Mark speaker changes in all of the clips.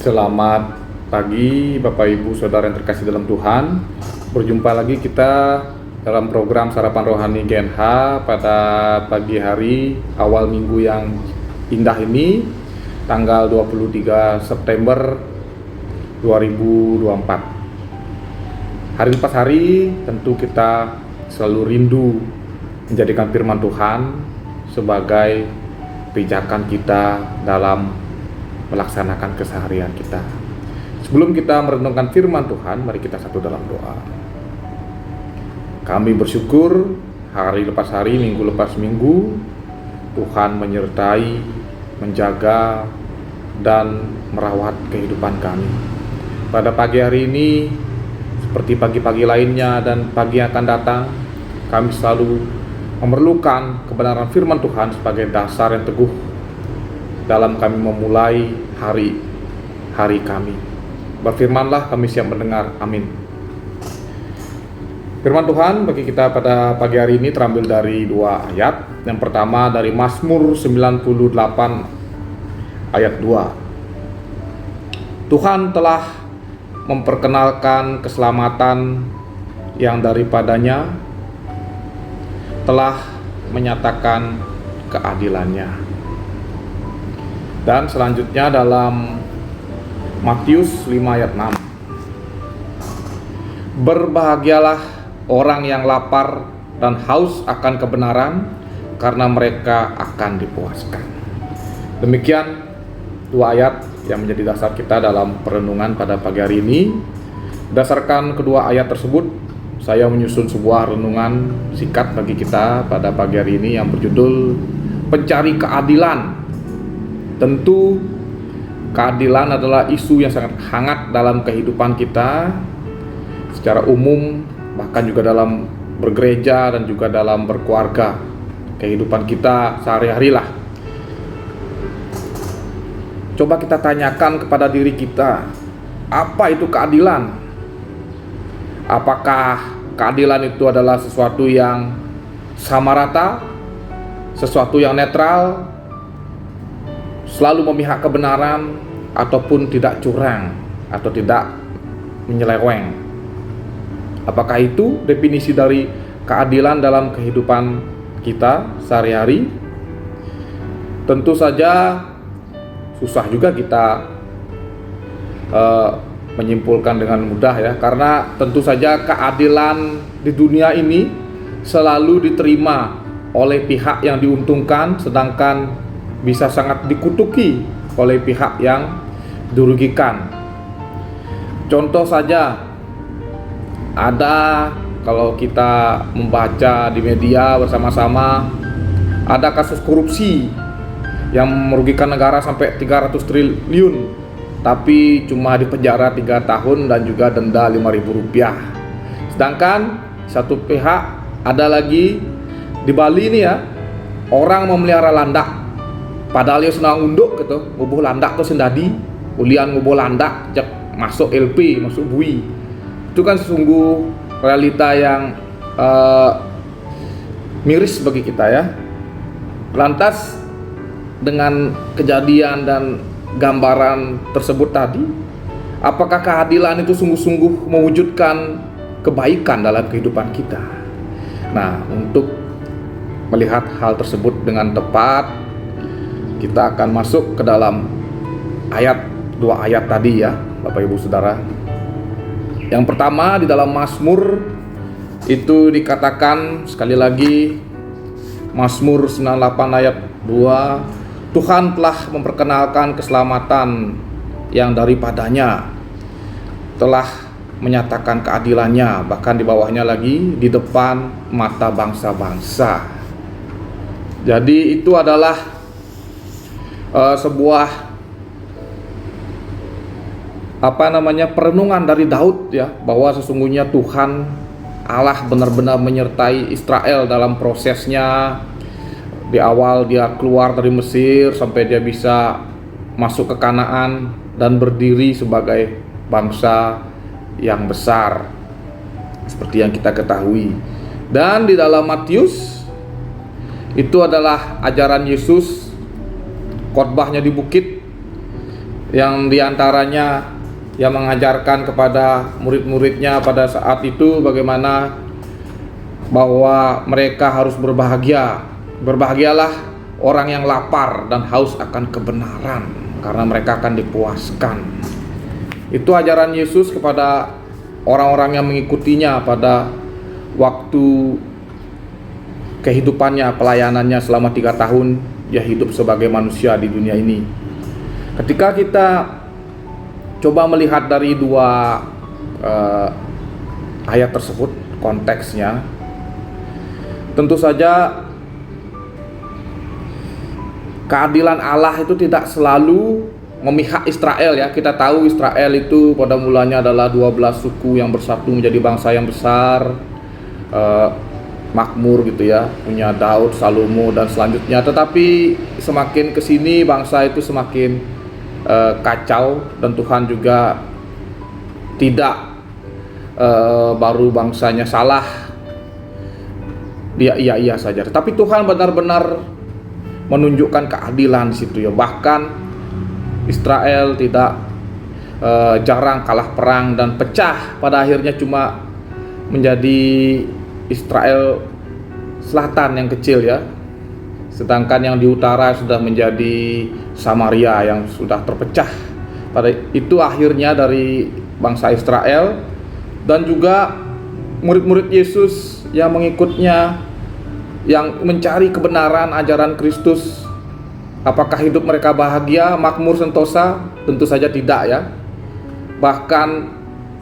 Speaker 1: Selamat pagi Bapak Ibu Saudara yang terkasih dalam Tuhan. Berjumpa lagi kita dalam program Sarapan Rohani GNH pada pagi hari awal minggu yang indah ini, tanggal 23 September 2024. Hari lepas hari tentu kita selalu rindu menjadikan firman Tuhan sebagai pijakan kita dalam melaksanakan keseharian kita. Sebelum kita merenungkan firman Tuhan, mari kita satu dalam doa. Kami bersyukur hari lepas hari, minggu lepas minggu, Tuhan menyertai, menjaga, dan merawat kehidupan kami. Pada pagi hari ini, seperti pagi-pagi lainnya dan pagi yang akan datang, kami selalu memerlukan kebenaran firman Tuhan sebagai dasar yang teguh dalam kami memulai hari kami. Berfirmanlah, kami siap mendengar. Amin. Firman Tuhan bagi kita pada pagi hari ini terambil dari dua ayat. Yang pertama dari Mazmur 98 ayat 2. Tuhan telah memperkenalkan keselamatan yang daripadanya, telah menyatakan keadilannya. Dan selanjutnya dalam Matius 5 ayat 6. Berbahagialah orang yang lapar dan haus akan kebenaran, karena mereka akan dipuaskan. Demikian dua ayat yang menjadi dasar kita dalam perenungan pada pagi hari ini. Berdasarkan kedua ayat tersebut, saya menyusun sebuah renungan singkat bagi kita pada pagi hari ini yang berjudul Pencari Keadilan. Tentu keadilan adalah isu yang sangat hangat dalam kehidupan kita secara umum, bahkan juga dalam bergereja dan juga dalam berkeluarga. Kehidupan kita sehari-hari lah. Coba kita tanyakan kepada diri kita, apa itu keadilan? Apakah keadilan itu adalah sesuatu yang sama rata, sesuatu yang netral, selalu memihak kebenaran, ataupun tidak curang atau tidak menyeleweng? Apakah itu definisi dari keadilan dalam kehidupan kita sehari-hari? Tentu saja susah juga kita menyimpulkan dengan mudah ya, karena tentu saja keadilan di dunia ini selalu diterima oleh pihak yang diuntungkan, sedangkan bisa sangat dikutuki oleh pihak yang dirugikan. Contoh saja, ada kalau kita membaca di media bersama-sama, ada kasus korupsi yang merugikan negara sampai 300 triliun, tapi cuma dipenjara 3 tahun dan juga denda Rp5.000. Sedangkan satu pihak, ada lagi di Bali ini ya, orang memelihara landak. Padahal dia senang unduk gitu, ngubuh landak tuh sendadi, ulian ngubuh landak, jak masuk LP, masuk bui. Itu kan sesungguh realita yang miris bagi kita ya. Lantas dengan kejadian dan gambaran tersebut tadi, apakah keadilan itu sungguh-sungguh mewujudkan kebaikan dalam kehidupan kita? Nah, untuk melihat hal tersebut dengan tepat, kita akan masuk ke dalam dua ayat tadi ya, Bapak Ibu Saudara. Yang pertama di dalam Mazmur itu dikatakan, sekali lagi, Mazmur 98 ayat 2, Tuhan telah memperkenalkan keselamatan yang daripadanya, telah menyatakan keadilannya, bahkan di bawahnya lagi, di depan mata bangsa-bangsa. Jadi itu adalah sebuah perenungan dari Daud ya, bahwa sesungguhnya Tuhan Allah benar-benar menyertai Israel dalam prosesnya. Di awal dia keluar dari Mesir sampai dia bisa masuk ke Kanaan dan berdiri sebagai bangsa yang besar seperti yang kita ketahui. Dan di dalam Matius itu adalah ajaran Yesus, khotbahnya di bukit, yang diantaranya yang mengajarkan kepada murid-muridnya pada saat itu bagaimana bahwa mereka harus berbahagia. Berbahagialah orang yang lapar dan haus akan kebenaran, karena mereka akan dipuaskan. Itu ajaran Yesus kepada orang-orang yang mengikutinya pada waktu kehidupannya, pelayanannya selama 3 tahun dia hidup sebagai manusia di dunia ini. Ketika kita coba melihat dari dua ayat tersebut, konteksnya, tentu saja keadilan Allah itu tidak selalu memihak Israel ya. Kita tahu Israel itu pada mulanya adalah 12 suku yang bersatu menjadi bangsa yang besar, makmur gitu ya, punya Daud, Salomo dan selanjutnya. Tetapi semakin kesini bangsa itu semakin kacau, dan Tuhan juga tidak baru bangsanya salah dia iya saja, tetapi Tuhan benar-benar menunjukkan keadilan di situ ya. Bahkan Israel tidak jarang kalah perang dan pecah, pada akhirnya cuma menjadi Israel selatan yang kecil ya, sedangkan yang di utara sudah menjadi Samaria yang sudah terpecah. Pada itu akhirnya dari bangsa Israel, dan juga murid-murid Yesus yang mengikutnya yang mencari kebenaran ajaran Kristus. Apakah hidup mereka bahagia, makmur, sentosa? Tentu saja tidak ya. Bahkan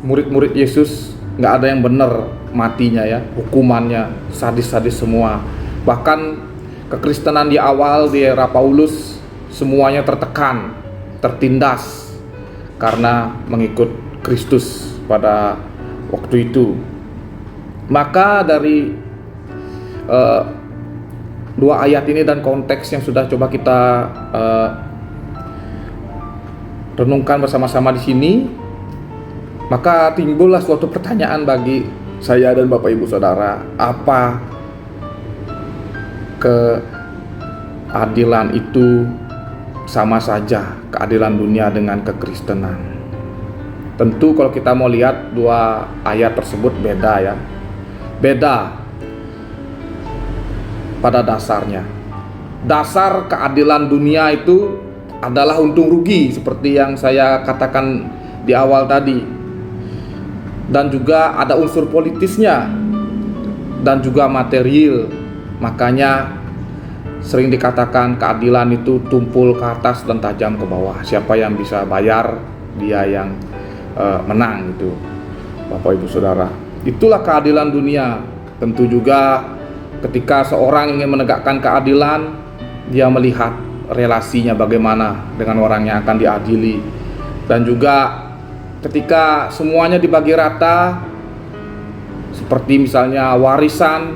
Speaker 1: murid-murid Yesus nggak ada yang benar matinya ya, hukumannya sadis-sadis semua. Bahkan kekristenan di awal di era Paulus semuanya tertekan, tertindas karena mengikut Kristus pada waktu itu. Maka dari dua ayat ini dan konteks yang sudah coba kita renungkan bersama-sama di sini, maka timbullah suatu pertanyaan bagi saya dan Bapak Ibu Saudara, apa keadilan itu sama saja keadilan dunia dengan kekristenan? Tentu kalau kita mau lihat dua ayat tersebut beda ya. Beda pada dasarnya. Dasar keadilan dunia itu adalah untung rugi seperti yang saya katakan di awal tadi. Dan juga ada unsur politisnya dan juga material. Makanya sering dikatakan keadilan itu tumpul ke atas dan tajam ke bawah. Siapa yang bisa bayar, dia yang menang itu, Bapak Ibu Saudara. Itulah keadilan dunia. Tentu juga ketika seorang ingin menegakkan keadilan, dia melihat relasinya bagaimana dengan orang yang akan diadili. Dan juga ketika semuanya dibagi rata, seperti misalnya warisan,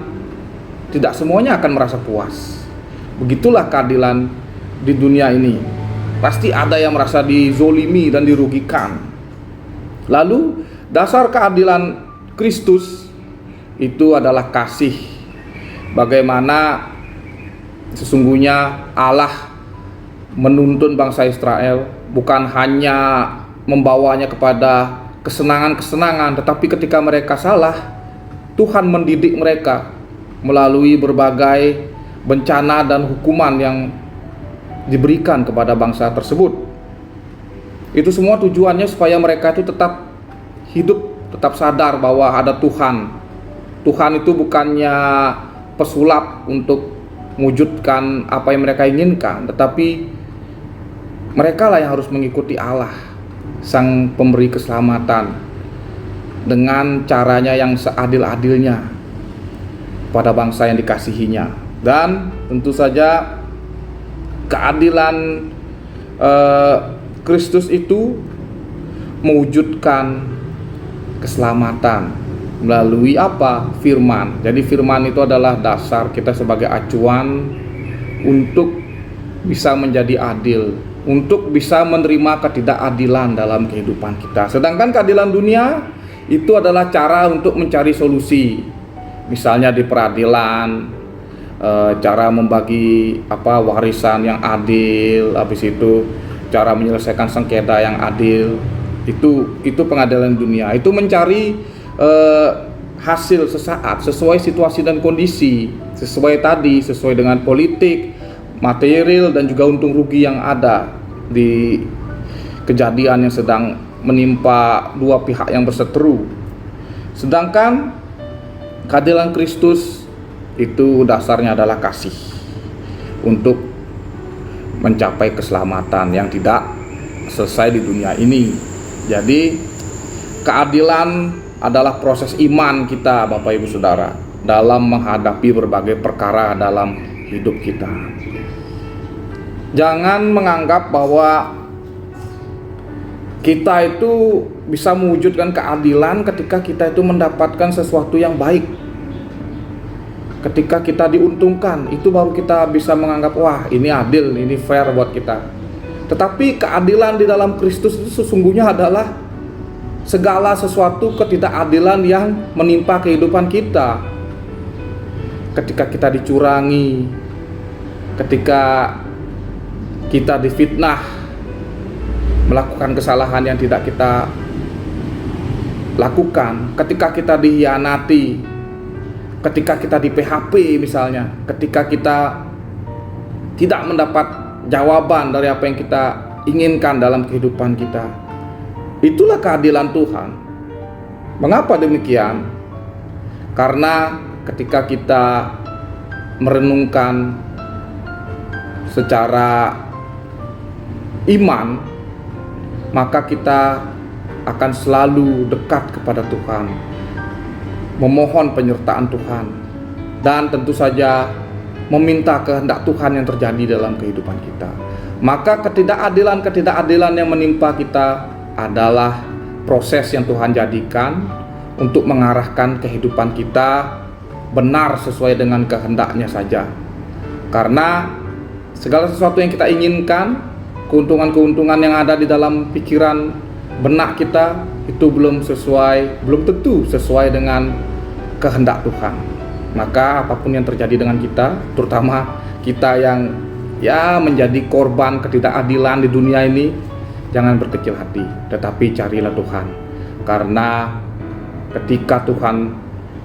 Speaker 1: tidak semuanya akan merasa puas. Begitulah keadilan di dunia ini. Pasti ada yang merasa dizolimi dan dirugikan. Lalu dasar keadilan Kristus itu adalah kasih. Bagaimana sesungguhnya Allah menuntun bangsa Israel bukan hanya membawanya kepada kesenangan-kesenangan, tetapi ketika mereka salah, Tuhan mendidik mereka melalui berbagai bencana dan hukuman yang diberikan kepada bangsa tersebut. Itu semua tujuannya supaya mereka itu tetap hidup, tetap sadar bahwa ada Tuhan. Tuhan itu bukannya pesulap untuk mewujudkan apa yang mereka inginkan, tetapi mereka lah yang harus mengikuti Allah, Sang Pemberi keselamatan, dengan caranya yang seadil-adilnya pada bangsa yang dikasihinya. Dan tentu saja keadilan Kristus itu mewujudkan keselamatan melalui apa? Firman. Jadi firman itu adalah dasar kita sebagai acuan untuk bisa menjadi adil, untuk bisa menerima ketidakadilan dalam kehidupan kita. Sedangkan keadilan dunia itu adalah cara untuk mencari solusi. Misalnya di peradilan, cara membagi warisan yang adil, habis itu cara menyelesaikan sengketa yang adil. Itu pengadilan dunia. Itu mencari hasil sesaat sesuai situasi dan kondisi, sesuai dengan politik, material, dan juga untung rugi yang ada di kejadian yang sedang menimpa dua pihak yang berseteru. Sedangkan keadilan Kristus itu dasarnya adalah kasih untuk mencapai keselamatan yang tidak selesai di dunia ini. Jadi keadilan adalah proses iman kita, Bapak Ibu Saudara, dalam menghadapi berbagai perkara dalam hidup kita. Jangan menganggap bahwa kita itu bisa mewujudkan keadilan ketika kita itu mendapatkan sesuatu yang baik. Ketika kita diuntungkan, itu baru kita bisa menganggap, wah ini adil, ini fair buat kita. Tetapi keadilan di dalam Kristus itu sesungguhnya adalah segala sesuatu ketidakadilan yang menimpa kehidupan kita. Ketika kita dicurangi, ketika kita difitnah, melakukan kesalahan yang tidak kita lakukan, ketika kita dikhianati, ketika kita di PHP misalnya, ketika kita tidak mendapat jawaban dari apa yang kita inginkan dalam kehidupan kita. Itulah keadilan Tuhan. Mengapa demikian? Karena ketika kita merenungkan secara iman, maka kita akan selalu dekat kepada Tuhan, memohon penyertaan Tuhan, dan tentu saja meminta kehendak Tuhan yang terjadi dalam kehidupan kita. Maka ketidakadilan yang menimpa kita adalah proses yang Tuhan jadikan untuk mengarahkan kehidupan kita benar sesuai dengan kehendaknya saja. Karena segala sesuatu yang kita inginkan, keuntungan-keuntungan yang ada di dalam pikiran benak kita, itu belum tentu sesuai dengan kehendak Tuhan. Maka apapun yang terjadi dengan kita, terutama kita yang menjadi korban ketidakadilan di dunia ini, jangan berkecil hati, tetapi carilah Tuhan. Karena ketika Tuhan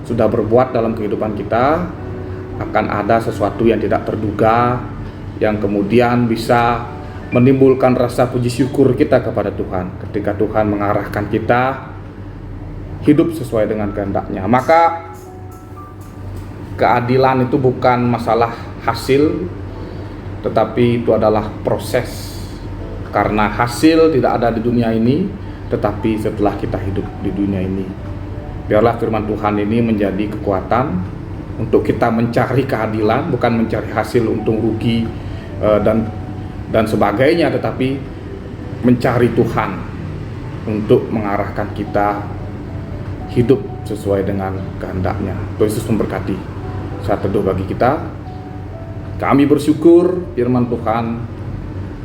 Speaker 1: sudah berbuat dalam kehidupan kita, akan ada sesuatu yang tidak terduga, yang kemudian bisa menimbulkan rasa puji syukur kita kepada Tuhan ketika Tuhan mengarahkan kita hidup sesuai dengan kehendak-Nya. Maka keadilan itu bukan masalah hasil, tetapi itu adalah proses. Karena hasil tidak ada di dunia ini, tetapi setelah kita hidup di dunia ini. Biarlah firman Tuhan ini menjadi kekuatan untuk kita mencari keadilan, bukan mencari hasil untung rugi dan sebagainya, tetapi mencari Tuhan untuk mengarahkan kita hidup sesuai dengan kehendak-Nya. Tuhan Yesus memberkati. Saat teduh bagi kita, kami bersyukur firman Tuhan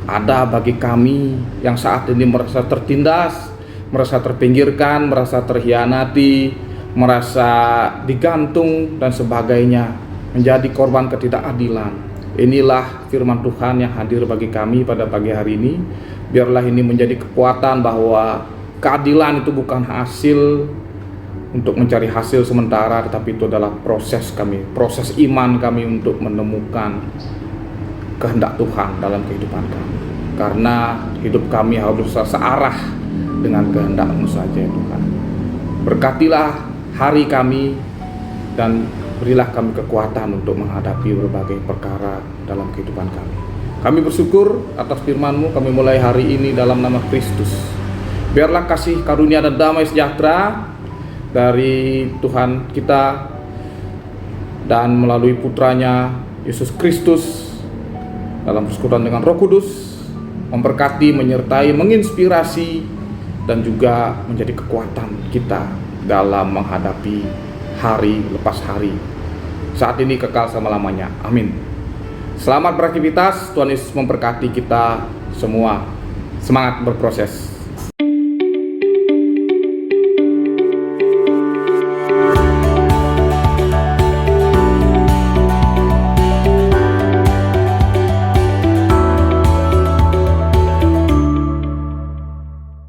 Speaker 1: ada bagi kami yang saat ini merasa tertindas, merasa terpinggirkan, merasa terhianati, merasa digantung dan sebagainya, menjadi korban ketidakadilan. Inilah firman Tuhan yang hadir bagi kami pada pagi hari ini. Biarlah ini menjadi kekuatan bahwa keadilan itu bukan hasil untuk mencari hasil sementara, tetapi itu adalah proses kami, proses iman kami untuk menemukan kehendak Tuhan dalam kehidupan kami. Karena hidup kami harus searah dengan kehendak-Mu saja, Tuhan. Berkatilah hari kami dan berilah kami kekuatan untuk menghadapi berbagai perkara dalam kehidupan kami. Kami bersyukur atas firman-Mu, kami mulai hari ini dalam nama Kristus. Biarlah kasih karunia dan damai sejahtera dari Tuhan kita dan melalui putranya Yesus Kristus dalam persekutuan dengan Roh Kudus memberkati, menyertai, menginspirasi dan juga menjadi kekuatan kita dalam menghadapi hari lepas hari, saat ini kekal selama-lamanya. Amin. Selamat beraktivitas. Tuhan Yesus memberkati kita semua. Semangat berproses.